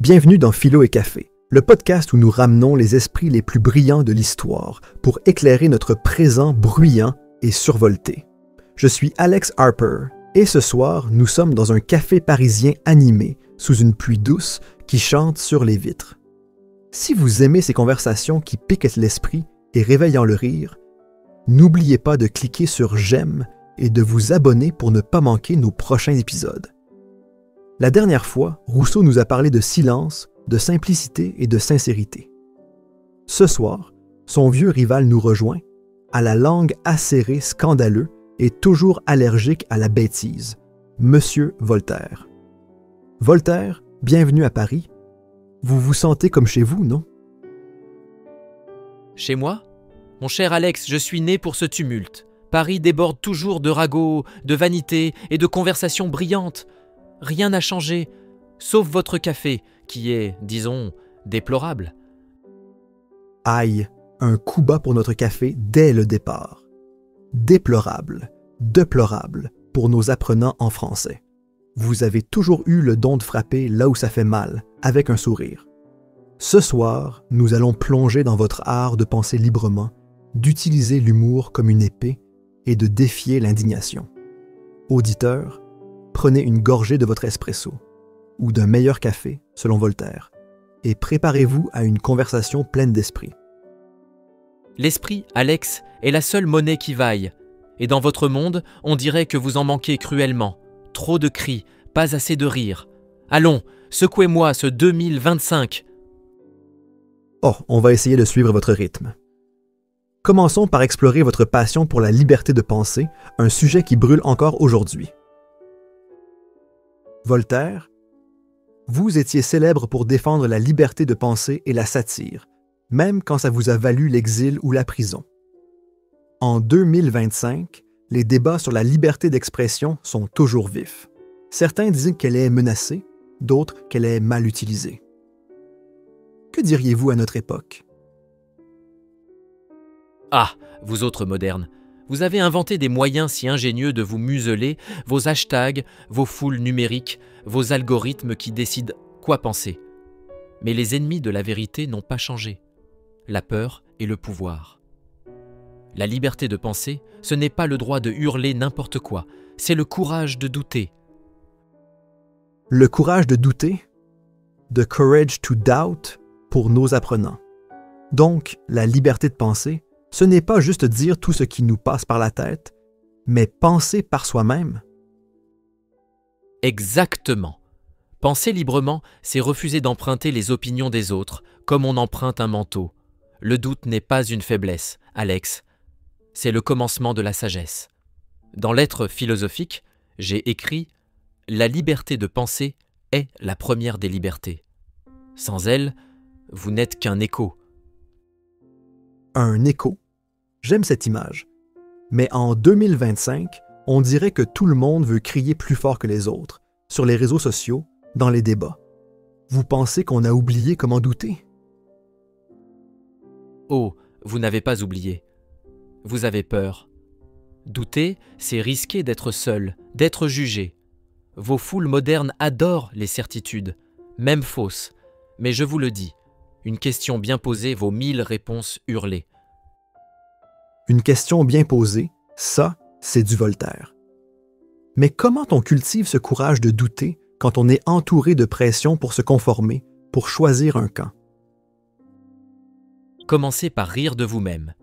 Bienvenue dans Philo et Café, le podcast où nous ramenons les esprits les plus brillants de l'histoire pour éclairer notre présent bruyant et survolté. Je suis Alex Harper et ce soir, nous sommes dans un café parisien animé sous une pluie douce qui chante sur les vitres. Si vous aimez ces conversations qui piquent l'esprit et réveillant le rire, n'oubliez pas de cliquer sur « J'aime » et de vous abonner pour ne pas manquer nos prochains épisodes. La dernière fois, Rousseau nous a parlé de silence, de simplicité et de sincérité. Ce soir, son vieux rival nous rejoint, à la langue acérée, scandaleux et toujours allergique à la bêtise, Monsieur Voltaire. Voltaire, bienvenue à Paris. Vous vous sentez comme chez vous, non? Chez moi? Mon cher Alex, je suis né pour ce tumulte. Paris déborde toujours de ragots, de vanité et de conversations brillantes. Rien n'a changé, sauf votre café, qui est, disons, déplorable. Aïe, un coup bas pour notre café dès le départ. Déplorable, deplorable pour nos apprenants en français. Vous avez toujours eu le don de frapper là où ça fait mal, avec un sourire. Ce soir, nous allons plonger dans votre art de penser librement, d'utiliser l'humour comme une épée et de défier l'indignation. Auditeurs, prenez une gorgée de votre espresso, ou d'un meilleur café, selon Voltaire, et préparez-vous à une conversation pleine d'esprit. L'esprit, Alex, est la seule monnaie qui vaille. Et dans votre monde, on dirait que vous en manquez cruellement. Trop de cris, pas assez de rires. Allons, secouez-moi ce 2025. Oh, on va essayer de suivre votre rythme. Commençons par explorer votre passion pour la liberté de penser, un sujet qui brûle encore aujourd'hui. Voltaire, vous étiez célèbre pour défendre la liberté de penser et la satire, même quand ça vous a valu l'exil ou la prison. En 2025, les débats sur la liberté d'expression sont toujours vifs. Certains disent qu'elle est menacée, d'autres qu'elle est mal utilisée. Que diriez-vous à notre époque? Ah, vous autres modernes, vous avez inventé des moyens si ingénieux de vous museler, vos hashtags, vos foules numériques, vos algorithmes qui décident quoi penser. Mais les ennemis de la vérité n'ont pas changé. La peur et le pouvoir. La liberté de penser, ce n'est pas le droit de hurler n'importe quoi, c'est le courage de douter. Le courage de douter? The courage to doubt pour nos apprenants. Donc, la liberté de penser, ce n'est pas juste dire tout ce qui nous passe par la tête, mais penser par soi-même. Exactement. Penser librement, c'est refuser d'emprunter les opinions des autres, comme on emprunte un manteau. Le doute n'est pas une faiblesse, Alex. C'est le commencement de la sagesse. Dans Lettres philosophiques, j'ai écrit « La liberté de penser est la première des libertés. Sans elle, vous n'êtes qu'un écho. » Un écho. J'aime cette image. Mais en 2025, on dirait que tout le monde veut crier plus fort que les autres, sur les réseaux sociaux, dans les débats. Vous pensez qu'on a oublié comment douter? Oh, vous n'avez pas oublié. Vous avez peur. Douter, c'est risquer d'être seul, d'être jugé. Vos foules modernes adorent les certitudes, même fausses. Mais je vous le dis, une question bien posée vaut 1000 réponses hurlées. Une question bien posée, ça, c'est du Voltaire. Mais comment on cultive ce courage de douter quand on est entouré de pression pour se conformer, pour choisir un camp? Commencez par rire de vous-même.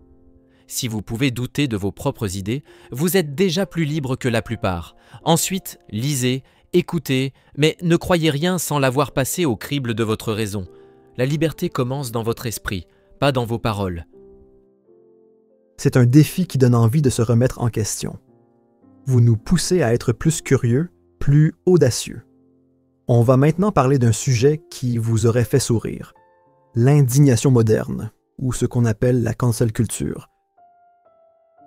Si vous pouvez douter de vos propres idées, vous êtes déjà plus libre que la plupart. Ensuite, lisez, écoutez, mais ne croyez rien sans l'avoir passé au crible de votre raison. La liberté commence dans votre esprit, pas dans vos paroles. C'est un défi qui donne envie de se remettre en question. Vous nous poussez à être plus curieux, plus audacieux. On va maintenant parler d'un sujet qui vous aurait fait sourire. L'indignation moderne, ou ce qu'on appelle la cancel culture.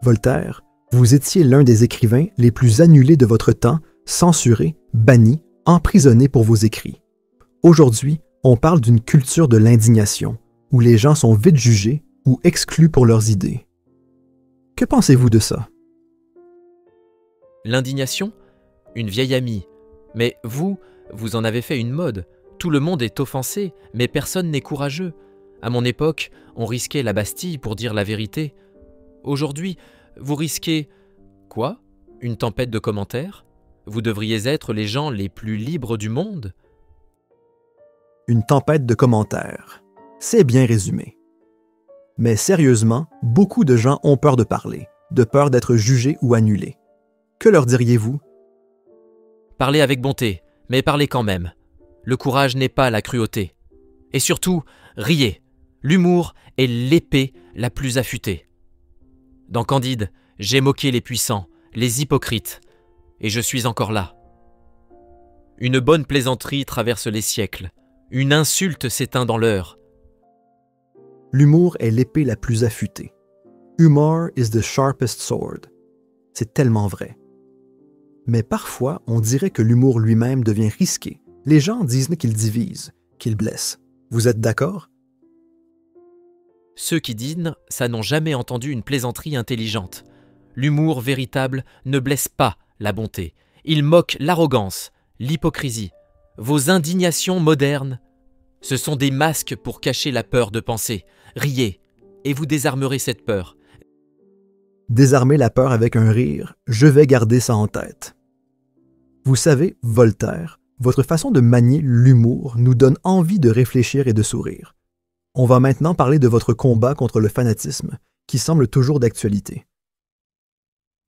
Voltaire, vous étiez l'un des écrivains les plus annulés de votre temps, censuré, banni, emprisonné pour vos écrits. Aujourd'hui, on parle d'une culture de l'indignation, où les gens sont vite jugés ou exclus pour leurs idées. Que pensez-vous de ça? L'indignation? Une vieille amie. Mais vous en avez fait une mode. Tout le monde est offensé, mais personne n'est courageux. À mon époque, on risquait la Bastille pour dire la vérité. Aujourd'hui, vous risquez… Quoi? Une tempête de commentaires? Vous devriez être les gens les plus libres du monde? Une tempête de commentaires. C'est bien résumé. Mais sérieusement, beaucoup de gens ont peur de parler, de peur d'être jugés ou annulés. Que leur diriez-vous? Parlez avec bonté, mais parlez quand même. Le courage n'est pas la cruauté. Et surtout, riez. L'humour est l'épée la plus affûtée. Dans Candide, j'ai moqué les puissants, les hypocrites, et je suis encore là. Une bonne plaisanterie traverse les siècles. Une insulte s'éteint dans l'heure. L'humour est l'épée la plus affûtée. Humor is the sharpest sword. C'est tellement vrai. Mais parfois, on dirait que l'humour lui-même devient risqué. Les gens disent qu'il divise, qu'il blesse. Vous êtes d'accord? Ceux qui dînent, ça n'ont jamais entendu une plaisanterie intelligente. L'humour véritable ne blesse pas la bonté. Il moque l'arrogance, l'hypocrisie. Vos indignations modernes, ce sont des masques pour cacher la peur de penser. Riez, et vous désarmerez cette peur. Désarmer la peur avec un rire, je vais garder ça en tête. Vous savez, Voltaire, votre façon de manier l'humour nous donne envie de réfléchir et de sourire. On va maintenant parler de votre combat contre le fanatisme, qui semble toujours d'actualité.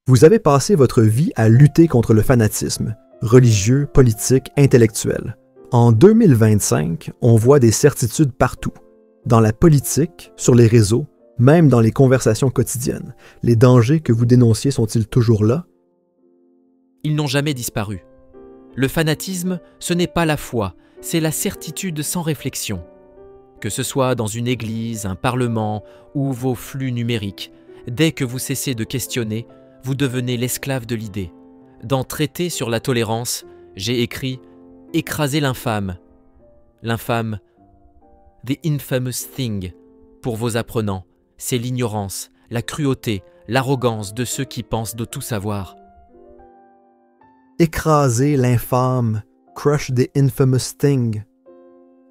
Vous avez passé votre vie à lutter contre le fanatisme, religieux, politique, intellectuel. En 2025, on voit des certitudes partout. Dans la politique, sur les réseaux, même dans les conversations quotidiennes. Les dangers que vous dénonciez sont-ils toujours là? Ils n'ont jamais disparu. Le fanatisme, ce n'est pas la foi, c'est la certitude sans réflexion. Que ce soit dans une église, un parlement ou vos flux numériques, dès que vous cessez de questionner, vous devenez l'esclave de l'idée. Dans Traité sur la tolérance, j'ai écrit « Écraser l'infâme ». L'infâme, the infamous thing, pour vos apprenants, c'est l'ignorance, la cruauté, l'arrogance de ceux qui pensent de tout savoir. Écraser l'infâme, crush the infamous thing.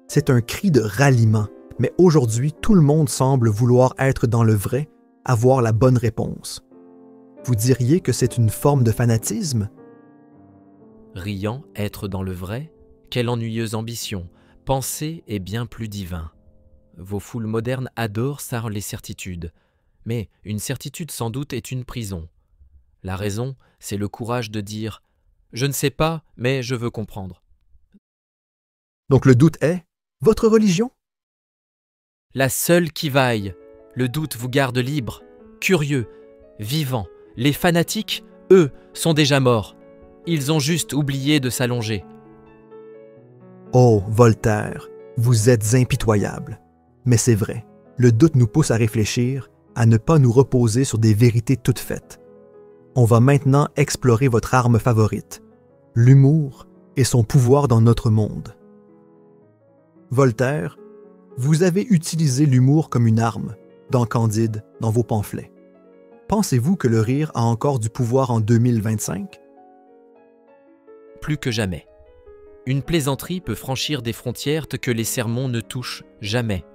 C'est un cri de ralliement, mais aujourd'hui, tout le monde semble vouloir être dans le vrai, avoir la bonne réponse. Vous diriez que c'est une forme de fanatisme? Riant, être dans le vrai, quelle ennuyeuse ambition, penser est bien plus divin. Vos foules modernes adorent ça les certitudes, mais une certitude sans doute est une prison. La raison, c'est le courage de dire « Je ne sais pas, mais je veux comprendre ». Donc le doute est votre religion? La seule qui vaille. Le doute vous garde libre, curieux, vivant. Les fanatiques, eux, sont déjà morts. Ils ont juste oublié de s'allonger. Oh, Voltaire, vous êtes impitoyable. Mais c'est vrai, le doute nous pousse à réfléchir, à ne pas nous reposer sur des vérités toutes faites. On va maintenant explorer votre arme favorite, l'humour et son pouvoir dans notre monde. Voltaire, vous avez utilisé l'humour comme une arme, dans Candide, dans vos pamphlets. Pensez-vous que le rire a encore du pouvoir en 2025? Plus que jamais. Une plaisanterie peut franchir des frontières que les sermons ne touchent jamais.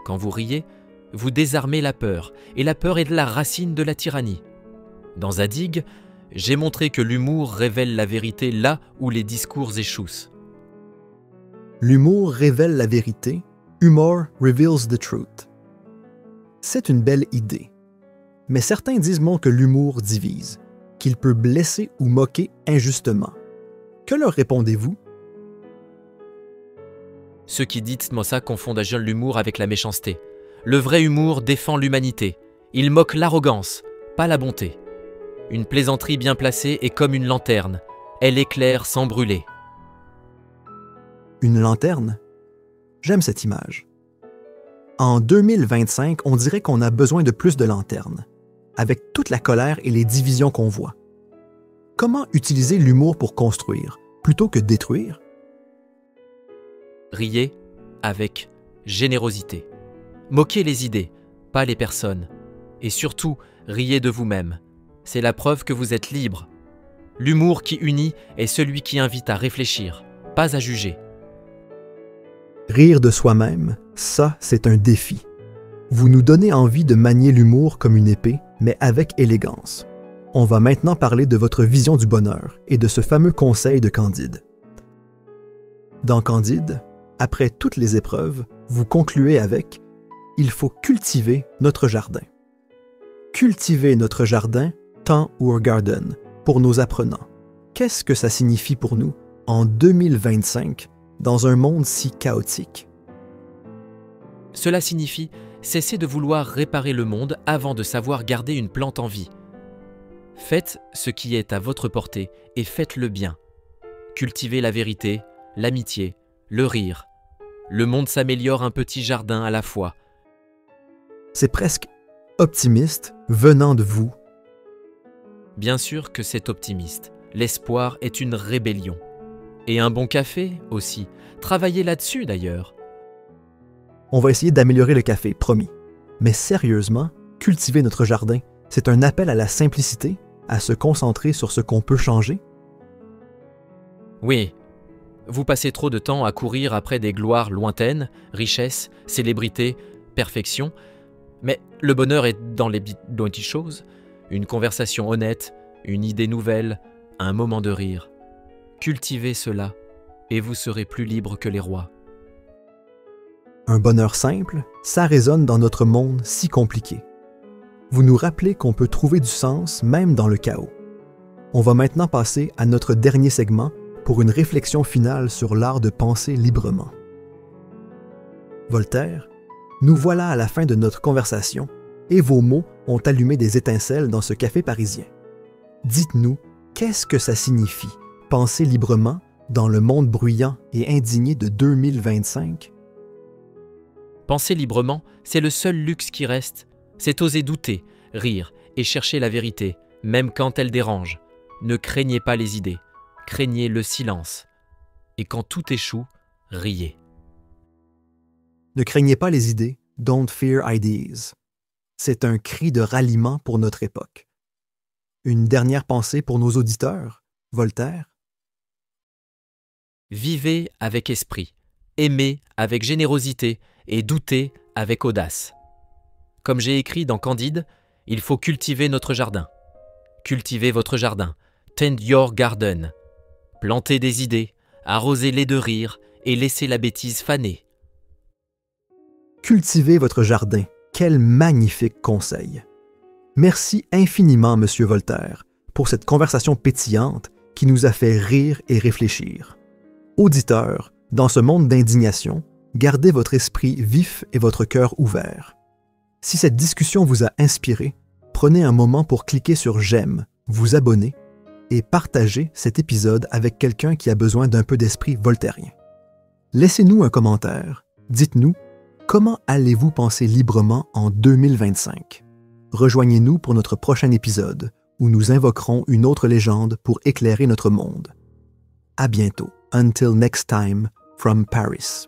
Quand vous riez, vous désarmez la peur, et la peur est la racine de la tyrannie. Dans Zadig, j'ai montré que l'humour révèle la vérité là où les discours échouent. L'humour révèle la vérité. Humor reveals the truth. C'est une belle idée. Mais certains disent que l'humour divise, qu'il peut blesser ou moquer injustement. Que leur répondez-vous? Ceux qui disent ça confondent l'humour avec la méchanceté. Le vrai humour défend l'humanité. Il moque l'arrogance, pas la bonté. Une plaisanterie bien placée est comme une lanterne. Elle éclaire sans brûler. Une lanterne? J'aime cette image. En 2025, on dirait qu'on a besoin de plus de lanternes, avec toute la colère et les divisions qu'on voit. Comment utiliser l'humour pour construire, plutôt que détruire? Riez avec générosité. Moquez les idées, pas les personnes. Et surtout, riez de vous-même. C'est la preuve que vous êtes libre. L'humour qui unit est celui qui invite à réfléchir, pas à juger. Rire de soi-même, ça, c'est un défi. Vous nous donnez envie de manier l'humour comme une épée, mais avec élégance. On va maintenant parler de votre vision du bonheur et de ce fameux conseil de Candide. Dans Candide, après toutes les épreuves, vous concluez avec « Il faut cultiver notre jardin ». Cultiver notre jardin, temps or garden, pour nos apprenants. Qu'est-ce que ça signifie pour nous en 2025 dans un monde si chaotique? Cela signifie cesser de vouloir réparer le monde avant de savoir garder une plante en vie. Faites ce qui est à votre portée et faites-le bien. Cultivez la vérité, l'amitié, le rire. Le monde s'améliore un petit jardin à la fois. C'est presque optimiste venant de vous. Bien sûr que c'est optimiste. L'espoir est une rébellion. Et un bon café aussi. Travaillez là-dessus d'ailleurs. On va essayer d'améliorer le café, promis. Mais sérieusement, cultiver notre jardin, c'est un appel à la simplicité, à se concentrer sur ce qu'on peut changer? Oui. Vous passez trop de temps à courir après des gloires lointaines, richesses, célébrités, perfection. Mais le bonheur est dans les petites choses. Une conversation honnête, une idée nouvelle, un moment de rire. Cultivez cela et vous serez plus libre que les rois. Un bonheur simple, ça résonne dans notre monde si compliqué. Vous nous rappelez qu'on peut trouver du sens même dans le chaos. On va maintenant passer à notre dernier segment pour une réflexion finale sur l'art de penser librement. Voltaire, nous voilà à la fin de notre conversation et vos mots ont allumé des étincelles dans ce café parisien. Dites-nous, qu'est-ce que ça signifie, penser librement dans le monde bruyant et indigné de 2025? Penser librement, c'est le seul luxe qui reste. C'est oser douter, rire et chercher la vérité, même quand elle dérange. Ne craignez pas les idées, craignez le silence. Et quand tout échoue, riez. Ne craignez pas les idées, don't fear ideas. C'est un cri de ralliement pour notre époque. Une dernière pensée pour nos auditeurs, Voltaire? Vivez avec esprit, aimez avec générosité et doutez avec audace. Comme j'ai écrit dans Candide, il faut cultiver notre jardin. Cultivez votre jardin, tend your garden. Plantez des idées, arrosez-les de rire et laissez la bêtise faner. Cultivez votre jardin, quel magnifique conseil! Merci infiniment, Monsieur Voltaire, pour cette conversation pétillante qui nous a fait rire et réfléchir. Auditeurs, dans ce monde d'indignation, gardez votre esprit vif et votre cœur ouvert. Si cette discussion vous a inspiré, prenez un moment pour cliquer sur « J'aime », vous abonner et partager cet épisode avec quelqu'un qui a besoin d'un peu d'esprit voltairien. Laissez-nous un commentaire, dites-nous comment allez-vous penser librement en 2025. Rejoignez-nous pour notre prochain épisode où nous invoquerons une autre légende pour éclairer notre monde. À bientôt. Until next time, from Paris.